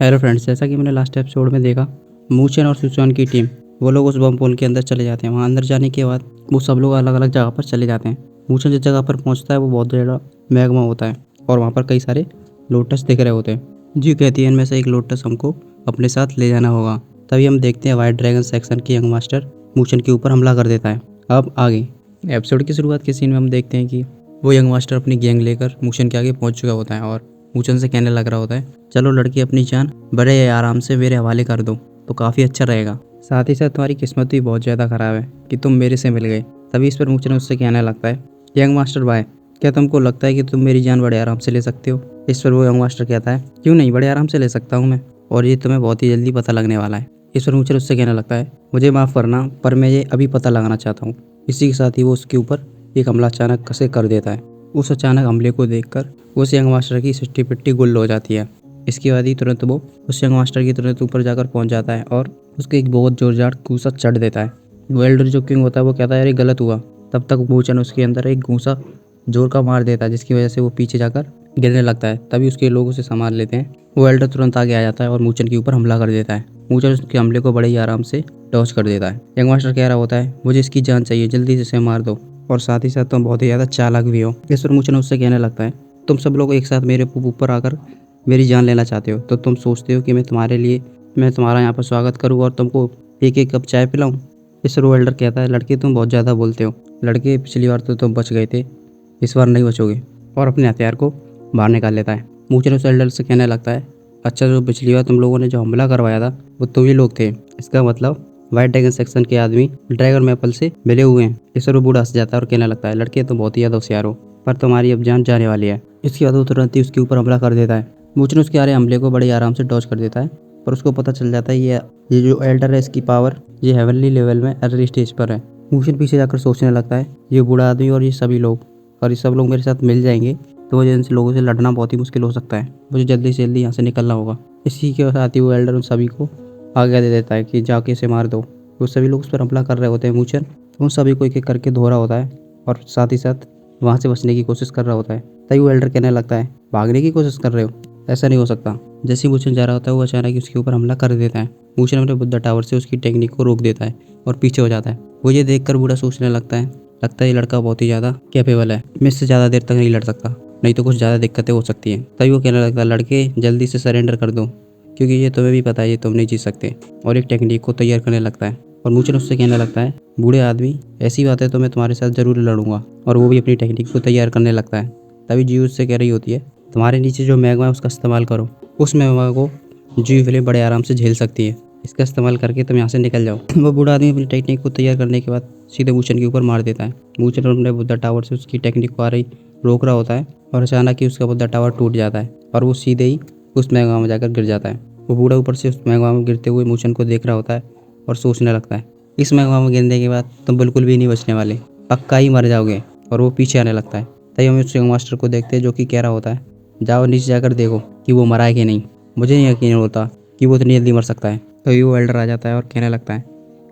Hello friends, जैसा कि मैंने लास्ट एपिसोड में देखा, मूचन और सुचॉन की टीम वो लोग उस बम पुल के अंदर चले जाते हैं। वहाँ अंदर जाने के बाद वो सब लोग अलग अलग जगह पर चले जाते हैं। मूचन जिस जगह पर पहुँचता है वो बहुत ज़्यादा मैग्मा होता है और वहाँ पर कई सारे लोटस दिख रहे होते हैं। जी कहती है इनमें से एक लोटस हमको अपने साथ ले जाना होगा। तभी हम देखते हैं वाइट ड्रैगन सेक्शन की यंग मास्टर मूचन के ऊपर हमला कर देता है। अब आगे एपिसोड की शुरुआत के सीन में हम देखते हैं कि वो यंग मास्टर अपनी गैंग लेकर मूचन के आगे पहुँच चुका होता है और मूचन से कहने लग रहा होता है, चलो लड़की अपनी जान बड़े आराम से मेरे हवाले कर दो तो काफ़ी अच्छा रहेगा। साथ ही साथ तुम्हारी किस्मत भी बहुत ज़्यादा ख़राब है कि तुम मेरे से मिल गए। तभी इस पर मूचन उससे कहने लगता है, यंग मास्टर भाई, क्या तुमको लगता है कि तुम मेरी जान बड़े आराम से ले सकते हो? इस पर वो यंग मास्टर कहता है, क्यों नहीं, बड़े आराम से ले सकता हूँ मैं, और ये तुम्हें बहुत ही जल्दी पता लगने वाला है। इस पर मूचन उससे कहने लगता है, मुझे माफ़ करना पर मैं ये अभी पता लगाना चाहता हूँ। इसी के साथ ही वो उसके ऊपर एक हमला अचानक से कर देता है। उस अचानक हमले को देखकर उस यंग मास्टर की सिट्टी पिट्टी गुल हो जाती है। इसके बाद ही तुरंत वो उस यंग मास्टर की तुरंत ऊपर जाकर पहुंच जाता है और उसके एक बहुत जोरदार घूसा चढ़ देता है। वो एल्डर जो किंग होता है वो कहता है अरे गलत हुआ। तब तक मूचन उसके अंदर एक घूसा जोर का मार देता है जिसकी वजह से वो पीछे जाकर गिरने लगता है। तभी उसके लोग उसे संभाल लेते हैं। वो एल्डर तुरंत आगे आ जाता है और मूचन के ऊपर हमला कर देता है। मूचन उसके हमले को बड़े ही आराम से डॉज कर देता है। यंग मास्टर कह रहा होता है, मुझे इसकी जान चाहिए, जल्दी से इसे मार दो, और साथ ही साथ तुम बहुत ही ज़्यादा चालाक भी हो। इस पर मूचन उससे कहने लगता है, तुम सब लोग एक साथ मेरे ऊपर आकर मेरी जान लेना चाहते हो तो तुम सोचते हो कि मैं तुम्हारा यहाँ पर स्वागत करूँ और तुमको एक एक कप चाय पिलाऊँ? इस पर वो एल्डर कहता है, लड़के तुम बहुत ज़्यादा बोलते हो। लड़के पिछली बार तो तुम बच गए थे, इस बार नहीं बचोगे, और अपने हथियार को बाहर निकाल लेता है। मूचन उस एल्डर से कहने लगता है, अच्छा जो पिछली बार तुम लोगों ने जो हमला करवाया था वो तुम ही लोग थे, इसका मतलब व्हाइट ड्रैगन सेक्शन के आदमी ड्रैगन मैपल से मिले हुए हैं। इस पर वो बूढ़ा हंस जाता है और कहने लगता है, लड़के तुम बहुत ही ज़्यादा होशियार हो, पर तुम्हारी अब जान जाने वाली है। इसके बाद वो तुरंत ही उसके ऊपर हमला कर देता है। मूचन उसके आ रहे हमले को बड़े आराम से डॉज कर देता है, पर उसको पता चल जाता है ये जो एल्डर है इसकी पावर ये हेवनली लेवल में अर्ली स्टेज पर है। मूचन पीछे जाकर सोचने लगता है, ये बूढ़ा आदमी और ये सभी लोग और ये सब लोग मेरे साथ मिल जाएंगे तो मुझे इन लोगों से लड़ना बहुत ही मुश्किल हो सकता है। मुझे जल्दी से जल्दी यहाँ से निकलना होगा। इसी के साथ ही वो एल्डर उन सभी को आज्ञा दे देता है कि जाके इसे मार दो। वो सभी लोग उस पर हमला कर रहे होते हैं। मूचन उन सभी को एक एक करके धो रहा होता है और साथ ही साथ वहाँ से बचने की कोशिश कर रहा होता है। तभी वो एल्डर कहने लगता है, भागने की कोशिश कर रहे हो, ऐसा नहीं हो सकता। जैसे ही मूचन जा रहा होता है वो अचानक उसके ऊपर हमला कर देता है। मूचन अपने बुद्धा टावर से उसकी टेक्निक को रोक देता है और पीछे हो जाता है। वो ये देखकर बूढ़ा सोचने लगता है ये लड़का बहुत ही ज़्यादा कैपेबल है, मैं इससे ज़्यादा देर तक नहीं लड़ सकता, नहीं तो कुछ ज़्यादा दिक्कतें हो सकती हैं। तभी वो कहने लगता है, लड़के जल्दी से सरेंडर कर दो, क्योंकि ये तुम्हें भी पता है ये तुम नहीं जीत सकते, और एक टेक्निक को तैयार करने लगता है। और मूचन उससे कहने लगता है, बूढ़े आदमी ऐसी बात है तो मैं तुम्हारे साथ ज़रूर लड़ूंगा, और वो भी अपनी टेक्निक को तैयार करने लगता है। तभी जीव उससे कह रही होती है, तुम्हारे नीचे जो मैग्मा है उसका इस्तेमाल करो, उस मैग्मा को जीव फिल्म बड़े आराम से झेल सकती है, इसका इस्तेमाल करके तुम यहाँ से निकल जाओ। वो बूढ़ा आदमी अपनी टेक्निक को तैयार करने के बाद सीधे मूचन के ऊपर मार देता है। मूचन अपने बुद्धा टावर से उसकी टेक्निक को आ रही रोक रहा होता है और अचानक ही उसका बुद्धा टावर टूट जाता है और वो सीधे ही उस मैग्मा में जाकर गिर जाता है। वो बूढ़ा ऊपर से उस मैग्मा में गिरते हुए मूचन को देख रहा होता है और सोचने लगता है, इस मैग्मा में गिरने के बाद तुम बिल्कुल भी नहीं बचने वाले, पक्का ही मर जाओगे। और वो पीछे आने लगता है। तभी हम उस यंग मास्टर को देखते हैं जो कि कह रहा होता है, जाओ नीचे जाकर देखो कि वो मरा है कि नहीं, मुझे नहीं यकीन होता कि वो इतनी जल्दी मर सकता है। तभी वो एल्डर आ जाता है और कहने लगता है,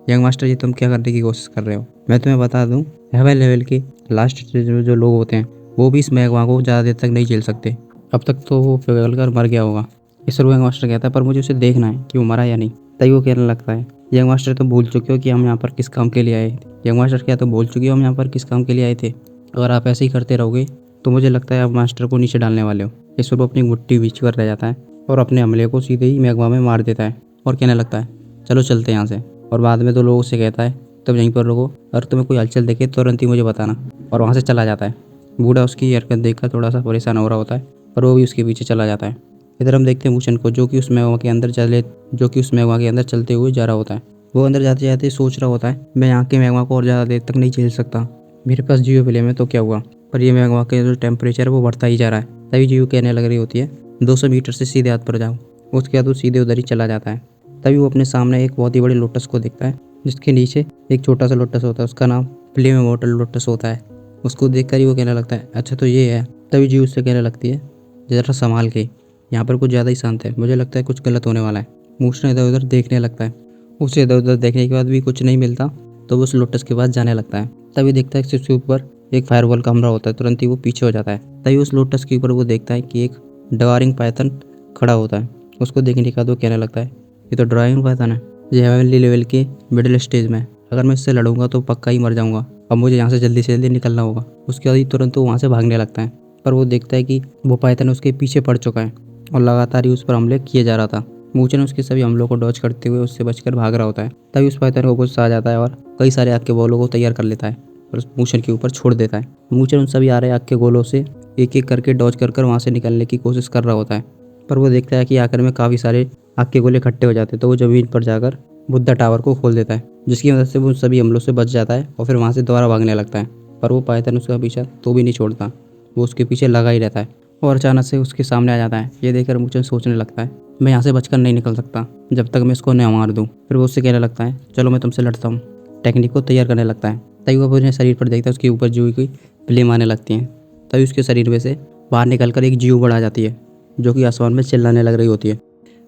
यंग मास्टर जी तुम क्या करने की कोशिश कर रहे हो? मैं तुम्हें बता दूं, हेवन लेवल के लास्ट जो लोग होते हैं वो भी इस मैग्मा को ज़्यादा देर तक नहीं झेल सकते, अब तक तो वो पिघल कर मर गया होगा। इस पर यंग मास्टर कहता है, पर मुझे उसे देखना है कि वो मरा या नहीं। तभी वो कहने लगता है, यंग मास्टर तुम भूल चुके हो कि हम यहाँ पर किस काम के लिए आए थे। यंग मास्टर क्या तुम भूल चुके हो हम यहाँ पर किस काम के लिए आए थे? अगर आप ऐसे ही करते रहोगे तो मुझे लगता है आप मास्टर को नीचे डालने वाले हो। इस पर वो अपनी मुट्ठी बीच कर रह जाता है और अपने हमले को सीधे ही मैग्मा में मार देता है और कहने लगता है, चलो चलते हैं यहाँ से। और बाद में तो लोगों से कहता है, तुम यहीं पर रुको और तुम्हें कोई हलचल देखे तुरंत ही मुझे बताना, और वहाँ से चला जाता है। बूढ़ा उसकी हरकत देखकर थोड़ा सा परेशान हो रहा होता है और वो भी उसके पीछे चला जाता है। इधर हम देखते हैं मूचन को जो कि उस मैग्मा के अंदर चलते हुए जा रहा होता है। वो अंदर जाते जाते सोच रहा होता है, मैं यहाँ के मैग्मा को और ज़्यादा देर तक नहीं झेल सकता, मेरे पास जियो फिल्म है तो क्या हुआ, पर ये मैग्मा का जो टेम्परेचर है वो बढ़ता ही जा रहा है। तभी जियो कहने लग रही होती है, 200 मीटर से सीधे हाथ पर जाओ। उसके बाद वो सीधे उधर ही चला जाता है। तभी वो अपने सामने एक बहुत ही बड़े लोटस को देखता है जिसके नीचे एक छोटा सा लोटस होता है, उसका नाम फ्लेम इमॉर्टल लोटस होता है। उसको देखकर ही वो कहने लगता है, अच्छा तो ये है। तभी जीव उससे कहने लगती है, ज़रा संभाल के, यहाँ पर कुछ ज़्यादा ही शांत है, मुझे लगता है कुछ गलत होने वाला है। मूचन इधर उधर देखने लगता है। उसे इधर उधर देखने के बाद भी कुछ नहीं मिलता तो वो उस लोटस के पास जाने लगता है। तभी देखता है कि उसके ऊपर एक फायरवॉल का हमला होता है, तुरंत ही वो पीछे हो जाता है। तभी उस लोटस के ऊपर वो देखता है कि एक डगारिंग पाइथन खड़ा होता है उसको देखने के बाद वो कहने लगता है ये तो ड्राइंग पाइथन है, ये हेवनली लेवल के मिडिल स्टेज में है। अगर मैं इससे लड़ूंगा तो पक्का ही मर जाऊंगा। अब मुझे यहाँ से जल्दी से जल्दी निकलना होगा। उसके बाद ही तुरंत वो वहाँ से भागने लगता है, पर वो देखता है कि वो पाइथन उसके पीछे पड़ चुका है और लगातार ही उस पर हमले किए जा रहा था। मूचन उसके सभी हमलों को डॉज करते हुए उससे बचकर भाग रहा होता है। तभी उस पाइथन को गुस्सा आ जाता है और कई सारे आग के गोलों को तैयार कर लेता है और उस मूचन के ऊपर छोड़ देता है। मूचन उन सभी आ रहे आग के गोलों से एक एक करके डॉज कर वहाँ से निकलने की कोशिश कर रहा होता है, पर वो देखता है कि आखिर में काफ़ी सारे आग के गोले इकट्ठे हो जाते हैं। तो वो ज़मीन पर जाकर बुद्धा टावर को खोल देता है, जिसकी मदद से वो सभी हमलों से बच जाता है और फिर वहाँ से दोबारा भागने लगता है। पर वो पाइथन उसका पीछा तो भी नहीं छोड़ता, वो उसके पीछे लगा ही रहता है और अचानक से उसके सामने आ जाता है। ये देखकर मूचन सोचने लगता है मैं यहाँ से बचकर नहीं निकल सकता जब तक मैं इसको न मार दूँ। फिर वो उससे कहने लगता है चलो मैं तुमसे लड़ता हूँ। टेक्निक को तैयार करने लगता है। तभी वो अपने शरीर पर देखता है उसके ऊपर जूही की फ्लेम आने लगती हैं। तभी उसके शरीर में से बाहर निकलकर एक जीव बढ़ आ जाती है जो कि आसमान में चिल्लाने लग रही होती है।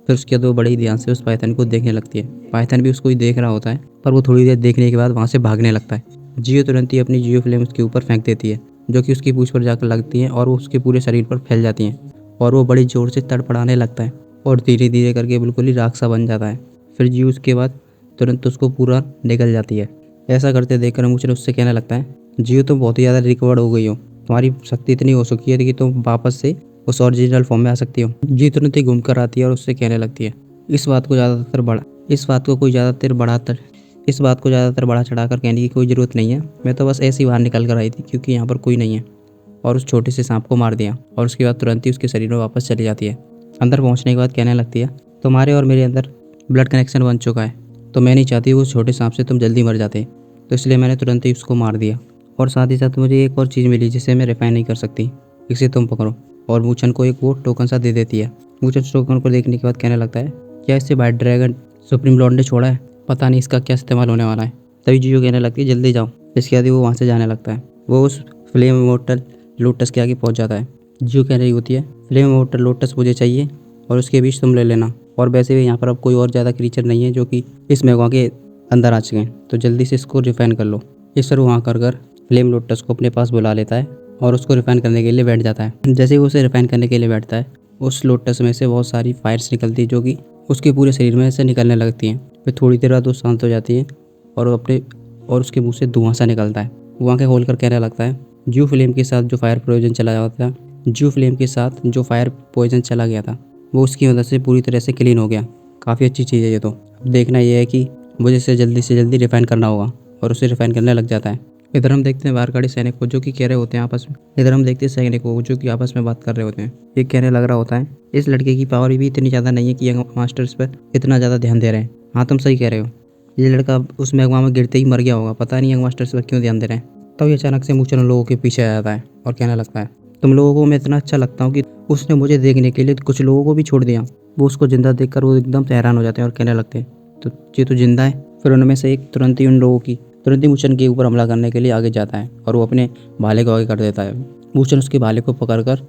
फिर उसके बाद वो बड़े ही ध्यान से उस पाइथन को देखने लगती है। पाइथन भी उसको ही देख रहा होता है, पर वो थोड़ी देर देखने के बाद वहाँ से भागने लगता है। जियो तुरंत ही अपनी जियो फ्लेम उसके ऊपर फेंक देती है, जो कि उसकी पूंछ पर जाकर लगती हैं और वो उसके पूरे शरीर पर फैल जाती हैं और वो बड़ी जोर से तड़पड़ाने लगता है और धीरे धीरे करके बिल्कुल ही राख सा बन जाता है। फिर जियो उसके बाद तुरंत उसको पूरा निकल जाती है। ऐसा करते देखकर मूचन उससे कहने लगता है जियो तुम बहुत ही ज़्यादा रिकवर्ड हो गई हो, तुम्हारी शक्ति इतनी हो चुकी है कि तुम वापस से उस ओरिजिनल फॉर्म में आ सकती हो। जी तुरंत ही घूम कर आती है और उससे कहने लगती है इस बात को ज़्यादातर बड़ा चढ़ाकर कहने की कोई ज़रूरत नहीं है। मैं तो बस ऐसे ही बाहर निकल कर आई थी क्योंकि यहाँ पर कोई नहीं है, और उस छोटे से सांप को मार दिया। और उसके बाद तुरंत ही उसके शरीर में वापस चली जाती है। अंदर पहुँचने के बाद कहने लगती है तुम्हारे और मेरे अंदर ब्लड कनेक्शन बन चुका है, तो मैं नहीं चाहती उस छोटे सांप से तुम जल्दी मर जाते, तो इसलिए मैंने तुरंत ही उसको मार दिया। और साथ ही साथ मुझे एक और चीज़ मिली जिसे मैं रिफाइन नहीं कर सकती, इसे तुम पकड़ो। और मूचन को एक वो टोकन सा दे देती है। मूचन टोकन को देखने के बाद कहने लगता है क्या इससे वाइट ड्रैगन सुप्रीम लॉर्ड ने छोड़ा है, पता नहीं इसका क्या इस्तेमाल होने वाला है। तभी जियो कहने लगती है जल्दी जाओ। इसके बाद वो वहाँ से जाने लगता है। वो उस फ्लेम इमोर्टल लोटस के आगे पहुँच जाता है। जियो कह रही होती है फ्लेम इमोर्टल लोटस मुझे चाहिए और उसके बीच तुम ले लेना, और वैसे भी यहाँ पर अब कोई और ज़्यादा क्रीचर नहीं है जो कि इस मेगा के अंदर आ चुके हैं, तो जल्दी से इसको रिफाइन कर लो। इस पर वहाँ कर फ्लेम लोटस को अपने पास बुला लेता है और उसको रिफाइन करने के लिए बैठ जाता है। जैसे ही वो उसे रिफाइन करने के लिए बैठता है, उस लोटस में से बहुत सारी फायर्स निकलती है जो कि उसके पूरे शरीर में से निकलने लगती हैं। फिर थोड़ी देर बाद वो शांत हो जाती है और उसके मुंह से धुआं सा निकलता है। वो आंखें खोल कर कहने लगता है ज्यू फ्लेम के साथ जो फायर पॉइजन चला गया था वो उसकी मदद से पूरी तरह से क्लीन हो गया। काफ़ी अच्छी चीज़ है ये तो। अब देखना ये है कि मुझे इसे जल्दी से जल्दी रिफाइन करना होगा, और उसे रिफाइन करने लग जाता है। इधर हम देखते हैं बाहर खड़े सैनिक को जो कि कह रहे होते हैं आपस में। आपस में बात कर रहे होते हैं। ये कहने लग रहा होता है इस लड़के की पावर भी इतनी ज़्यादा नहीं है कि यंग मास्टर्स पर इतना ज़्यादा ध्यान दे रहे हैं। हाँ तुम सही कह रहे हो, ये लड़का उस मैग्मा में गिरते ही मर गया होगा, पता नहीं यंग मास्टर्स पर क्यों ध्यान दे रहे हैं। तभी अचानक से मूचन लोगों के पीछे आ जाता है और कहने लगता है तुम लोगों को मैं इतना अच्छा लगता हूँ कि उसने मुझे देखने के लिए कुछ लोगों को भी छोड़ दिया। वो उसको जिंदा देखकर वो एकदम से हैरान हो जाते हैं और कहने लगते हैं तो ये तो जिंदा है। फिर उनमें से एक तुरंत ही मूचन के ऊपर हमला करने के लिए आगे जाता है और वो अपने भाले को आगे कर देता है। मूचन उसके भाले को पकड़कर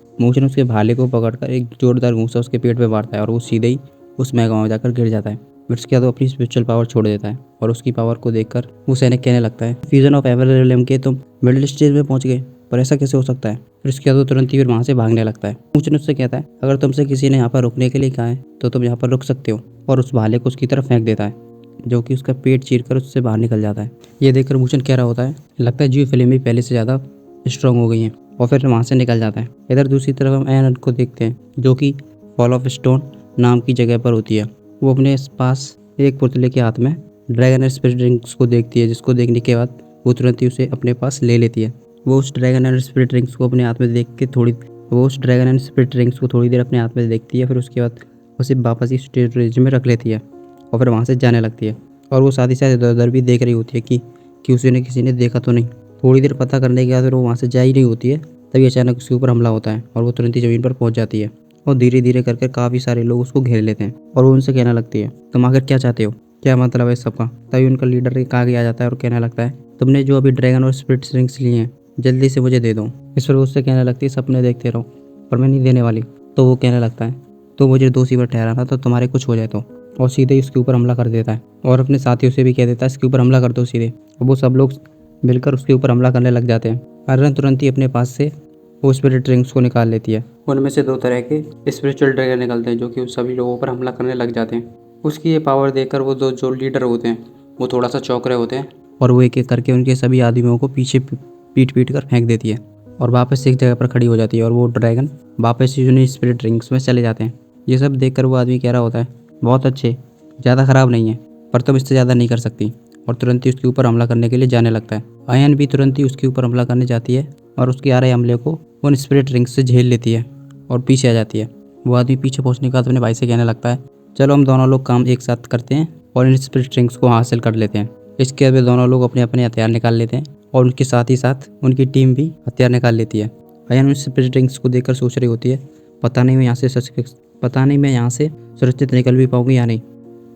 एक जोरदार घूंसा उसके पेट पे मारता है और वो सीधे ही उस मैग्मा में जाकर गिर जाता है। फिर उसके बाद वो अपनी स्पिरिचुअल पावर छोड़ देता है और उसकी पावर को देखकर वो सैनिक कहने लगता है फ्यूजन ऑफ एवरलम के तुम मिडिल स्टेज में पहुंच गए, पर ऐसा कैसे हो सकता है। फिर उसके बाद वो तुरंत ही फिर वहाँ से भागने लगता है। मूचन उससे कहता है अगर तुमसे किसी ने यहाँ पर रुकने के लिए कहा है तो तुम यहाँ पर रुक सकते हो, और उस भाले को उसकी तरफ फेंक देता है जो कि उसका पेट चीरकर उससे बाहर निकल जाता है। ये देखकर मूचन कह रहा होता है लगता है जियो फिल्म भी पहले से ज़्यादा स्ट्रांग हो गई है, और फिर वहाँ से निकल जाता है। इधर दूसरी तरफ हम एन को देखते हैं जो कि फॉल ऑफ स्टोन नाम की जगह पर होती है। वो अपने पास एक पुतले के हाथ में ड्रैगन एंड स्पिरिट ड्रिंक्स को देखती है, जिसको देखने के बाद वो तुरंत ही उसे अपने पास ले लेती है। वो उस ड्रैगन एंड स्पिरिट ड्रिंक्स को अपने हाथ में थोड़ी देर अपने हाथ में देखती है। फिर उसके बाद उसे वापस ही स्टोरेज में रख लेती है और फिर वहाँ से जाने लगती है। और वो साथ ही साथ इधर उधर भी देख रही होती है कि उसे किसी ने देखा तो नहीं। थोड़ी देर पता करने के बाद फिर वो वहाँ से जा ही नहीं होती है। तभी अचानक उसके ऊपर हमला होता है और वो तुरंत ही ज़मीन पर पहुँच जाती है और धीरे धीरे करके काफ़ी सारे लोग उसको घेर लेते हैं और वो उनसे कहने लगती है तुम आखिर क्या चाहते हो, क्या मतलब है इस सबका। तभी उनका लीडर एक आगे आ जाता है और कहने लगता है तुमने जो अभी ड्रैगन और स्पिरिट ड्रिंक्स लिए हैं जल्दी से मुझे दे दो। इस पर उससे कहने लगती है सपने देखते रहो पर मैं नहीं देने वाली। तो वो कहने लगता है तो मुझे दोषी पर ठहराना तो तुम्हारे कुछ हो जाए तो, और सीधे ही उसके ऊपर हमला कर देता है और अपने साथियों से भी कह देता है इसके ऊपर हमला कर दो सीधे। और वो सब लोग मिलकर उसके ऊपर हमला करने लग जाते हैं। आर्यन तुरंत ही अपने पास से वो स्पिरिट रिंग्स को निकाल लेती है। उनमें से 2 तरह के स्पिरिचुअल ड्रैगन निकलते हैं जो कि उस सभी लोगों पर हमला करने लग जाते हैं। उसकी ये पावर देखकर वो जो लीडर होते हैं वो थोड़ा सा चौंक रहे होते हैं और वो एक एक करके उनके सभी आदमियों को पीछे पीट पीट कर फेंक देती है और वापस एक जगह पर खड़ी हो जाती है और वो ड्रैगन वापस यूनि स्पिरिट रिंग्स में चले जाते हैं। ये सब देखकर वो आदमी कह रहा होता है, बहुत अच्छे, ज़्यादा ख़राब नहीं है, पर तुम इससे ज़्यादा नहीं कर सकती, और तुरंत ही उसके ऊपर हमला करने के लिए जाने लगता है। आयन भी तुरंत ही उसके ऊपर हमला करने जाती है और उसके आ रहे हमले को उन स्पिरिट रिंग्स से झेल लेती है और पीछे आ जाती है। वो आदमी पीछे पहुंचने के बाद अपने भाई से कहने लगता है, चलो हम दोनों लोग काम एक साथ करते हैं और इन स्पिरिट रिंग्स को हासिल कर लेते हैं। इसके बाद दोनों लोग अपने अपने हथियार निकाल लेते हैं और उनके साथ ही साथ उनकी टीम भी हथियार निकाल लेती है। आयन उन स्पिरिट रिंग्स को देखकर सोच रही होती है, पता नहीं मैं यहाँ से सुरक्षित निकल भी पाऊंगी या नहीं।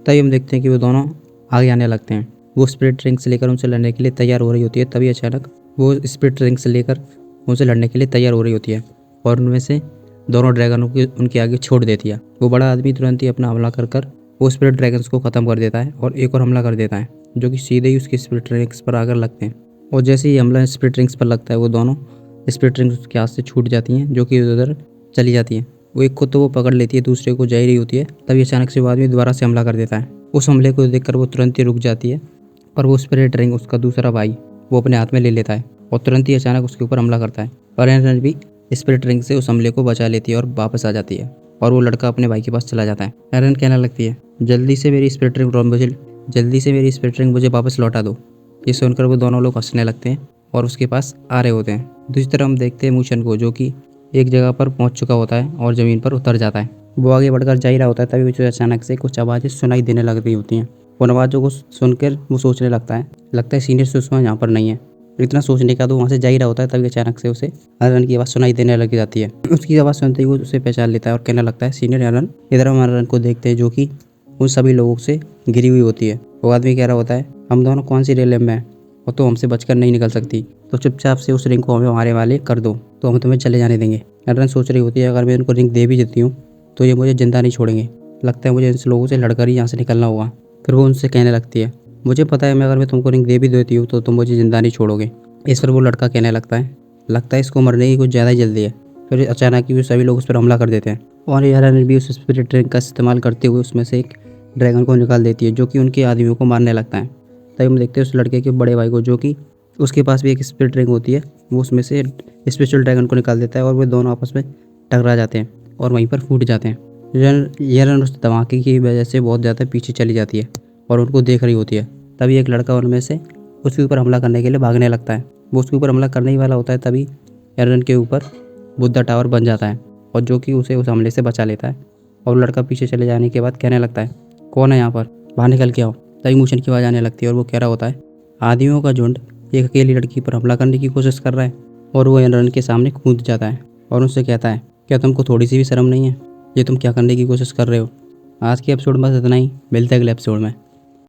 तभी हम देखते हैं कि वो दोनों आगे आने लगते हैं। वो स्पिरिट रिंग्स लेकर उनसे लड़ने के लिए तैयार हो रही होती है। तभी अचानक वो स्पिरिट रिंग्स लेकर उनसे लड़ने के लिए तैयार हो रही होती है और उनमें से दोनों ड्रैगनों की उनके आगे छोड़ देती है। वो बड़ा आदमी तुरंत ही अपना हमला कर वो स्पिरिट ड्रैगन्स को ख़त्म कर देता है और एक और हमला कर देता है जो कि सीधे ही उसके स्पिरिट रिंग्स पर आकर लगते हैं। और जैसे ही हमला स्पिरिट रिंग्स पर लगता है वो दोनों स्पिरिट रिंग्स उसके हाथ से छूट जाती हैं जो कि उधर चली जाती हैं। वो एक को तो वो पकड़ लेती है, दूसरे को जा रही होती है। तभी अचानक से वो आदमी दोबारा से हमला कर देता है। उस हमले को देखकर वो तुरंत ही रुक जाती है और वो स्पिरिट रिंग उसका दूसरा भाई वो अपने हाथ में ले लेता है और तुरंत ही अचानक उसके ऊपर हमला करता है। पर एरन भी स्पिरिट रिंग से उस हमले को बचा लेती है और वापस आ जाती है और वो लड़का अपने भाई के पास चला जाता है। एरन कहने लगती है, जल्दी से मेरी स्पिरिट रिंग मुझे वापस लौटा दो। ये सुनकर वो दोनों लोग हंसने लगते हैं और उसके पास आ रहे होते हैं। दूसरी तरफ हम देखते हैं मूशन को जो कि एक जगह पर पहुंच चुका होता है और ज़मीन पर उतर जाता है। वो आगे बढ़कर जा ही रहा होता है तभी उसे अचानक से कुछ आवाज़ें सुनाई देने लग रही होती हैं। उन आवाज़ों को सुनकर वो सोचने लगता है सीनियर सुषमा यहाँ पर नहीं है। इतना सोचने का तो वहाँ से जा ही रहा होता है तभी अचानक से उसे अरन की आवाज़ सुनाई देने लग जाती है। उसकी आवाज़ सुनते ही वो उसे पहचान लेता है और कहने लगता है, सीनियर अरन। इधर हम अरन को देखते हैं जो कि उन सभी लोगों से घिरी हुई होती है। वो आदमी कह रहा होता है, हम दोनों कौन सी रेलवे में हैं और तो हमसे बचकर नहीं निकल सकती, तो चुपचाप से उस रिंग को हमें हमारे वाले कर दो तो हम तुम्हें चले जाने देंगे। अरन सोच रही होती है, अगर मैं उनको रिंग दे भी देती हूँ तो ये मुझे जिंदा नहीं छोड़ेंगे, लगता है मुझे इन लोगों से लड़कर ही यहाँ से निकलना होगा। फिर वो उनसे कहने लगती है, मुझे पता है अगर मैं तुमको रिंग दे भी देती हूँ तो तुम मुझे जिंदा नहीं छोड़ोगे। इस पर वो लड़का कहने लगता है इसको मरने की कुछ ज़्यादा ही जल्दी है। फिर अचानक ही वो सभी लोग उस पर हमला कर देते हैं और अरन भी उस स्पिरिट रिंग का इस्तेमाल करते हुए उसमें से एक ड्रैगन को निकाल देती है जो कि उनके आदमियों को मारने लगता है। तभी हम देखते हैं उस लड़के के बड़े भाई को जो कि उसके पास भी एक स्पिरिट रिंग होती है। वो उसमें से स्पेशल ड्रैगन को निकाल देता है और वे दोनों आपस में टकरा जाते हैं और वहीं पर फूट जाते हैं। रन उस धमाके की वजह से बहुत ज़्यादा पीछे चली जाती है और उनको देख रही होती है। तभी एक लड़का उनमें से उसके ऊपर हमला करने के लिए भागने लगता है। वो उसके ऊपर हमला करने ही वाला होता है तभी एरन के ऊपर बुद्धा टावर बन जाता है और जो कि उसे उस हमले से बचा लेता है। और लड़का पीछे चले जाने के बाद कहने लगता है, कौन है यहाँ पर, बाहर निकल के आओ। तभी मूशन की आवाज़ आने लगती है और वो कह रहा होता है, आदमियों का झुंड एक अकेली लड़की पर हमला करने की कोशिश कर रहा है। और वो एरन के सामने कूद जाता है और उनसे कहता है, क्या तुमको थोड़ी सी भी शर्म नहीं है? ये तुम क्या करने की कोशिश कर रहे हो? आज के एपिसोड में बस इतना ही, मिलते हैं अगले एपिसोड में।